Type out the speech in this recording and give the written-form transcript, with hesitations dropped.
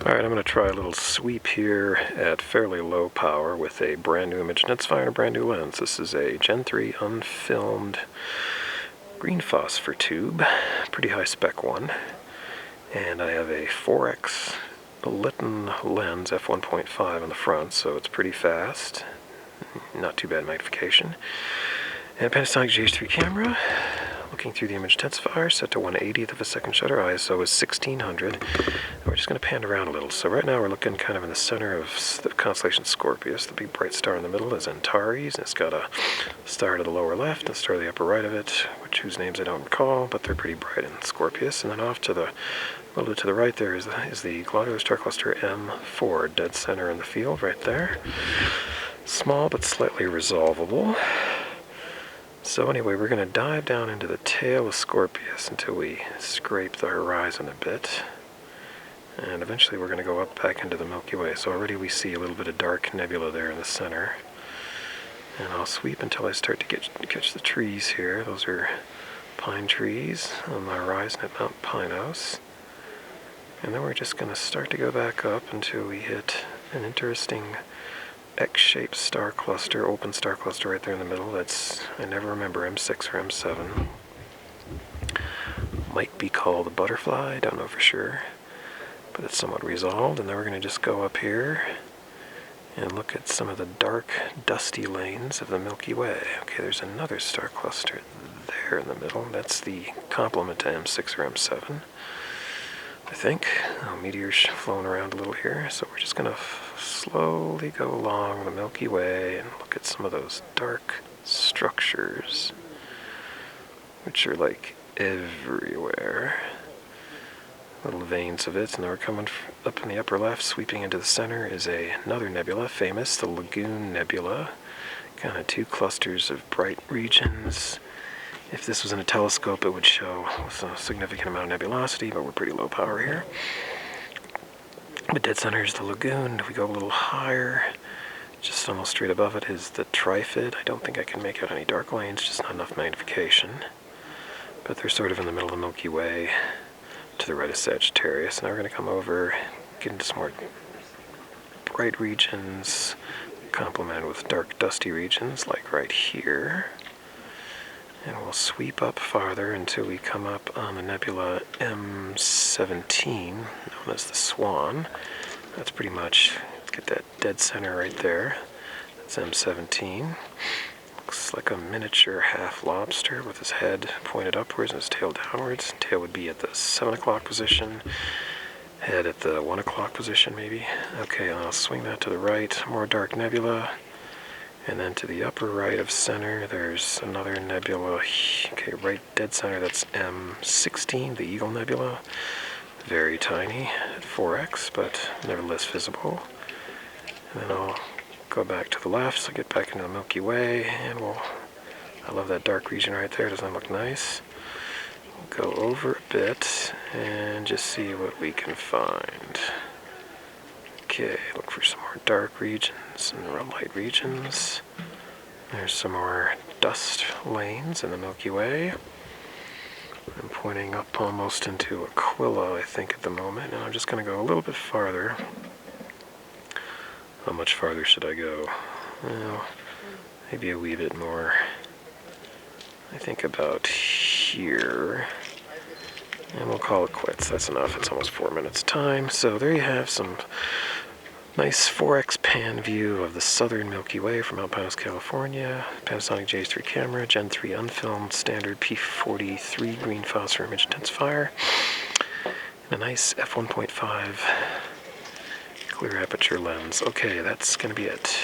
Alright, I'm going to try a little sweep here at fairly low power with a brand new image intensifier and a brand new lens. This is a Gen 3 unfilmed green phosphor tube, pretty high spec one. And I have a 4x Litton lens, f1.5 on the front, so it's pretty fast. Not too bad magnification. And a Panasonic GH3 camera. Looking through the image intensifier, set to 1/80th of a second shutter. ISO is 1600. And we're just going to pan around a little. So right now we're looking kind of in the center of the constellation Scorpius. The big bright star in the middle is Antares, and it's got a star to the lower left and a star to the upper right of it, whose names I don't recall, but they're pretty bright in Scorpius. And then off to the a little bit to the right there is the globular star cluster M4, dead center in the field right there. Small but slightly resolvable. So anyway, we're going to dive down into the tail of Scorpius until we scrape the horizon a bit. And eventually we're going to go up back into the Milky Way. So already we see a little bit of dark nebula there in the center. And I'll sweep until I start to catch the trees here. Those are pine trees on the horizon at Mount Pinos. And then we're just going to start to go back up until we hit an interesting X-shaped star cluster, open star cluster right there in the middle. That's, I never remember, M6 or M7. Might be called a butterfly, I don't know for sure. But it's somewhat resolved, and then we're going to just go up here and look at some of the dark, dusty lanes of the Milky Way. Okay, there's another star cluster there in the middle. That's the complement to M6 or M7. I think. Meteors flowing around a little here, so we're just going to slowly go along the Milky Way and look at some of those dark structures, which are like everywhere. Little veins of it, and then we're coming up in the upper left, sweeping into the center is another nebula, famous, the Lagoon Nebula. Kind of two clusters of bright regions. If this was in a telescope, it would show with a significant amount of nebulosity, but we're pretty low power here. But dead center is the lagoon. If we go a little higher, just almost straight above it is the Trifid. I don't think I can make out any dark lanes, just not enough magnification. But they're sort of in the middle of the Milky Way, to the right of Sagittarius. Now we're going to come over, get into some more bright regions, complemented with dark, dusty regions, like right here. And we'll sweep up farther until we come up on the nebula M17, known as the Swan. That's pretty much, let's get that dead center right there. That's M17. Looks like a miniature half lobster with his head pointed upwards and his tail downwards. Tail would be at the 7 o'clock position. Head at the 1 o'clock position, maybe. Okay, I'll swing that to the right. More dark nebula. And then to the upper right of center, there's another nebula. Okay, right dead center, that's M16, the Eagle Nebula. Very tiny at 4x, but nevertheless visible. And then I'll go back to the left, so get back into the Milky Way, and I love that dark region right there, doesn't that look nice? We'll go over a bit and just see what we can find. Okay, look for some more dark regions and real light regions. There's some more dust lanes in the Milky Way. I'm pointing up almost into Aquila, I think, at the moment, and I'm just going to go a little bit farther. How much farther should I go? Well, maybe a wee bit more. I think about here. And we'll call it quits. That's enough. It's almost 4 minutes time. So there you have some nice 4x pan view of the southern Milky Way from Mount Pinos, California. Panasonic GH3 camera, Gen 3 unfilmed, standard P43 green phosphor image intensifier. And a nice f1.5 clear aperture lens. Okay, that's going to be it.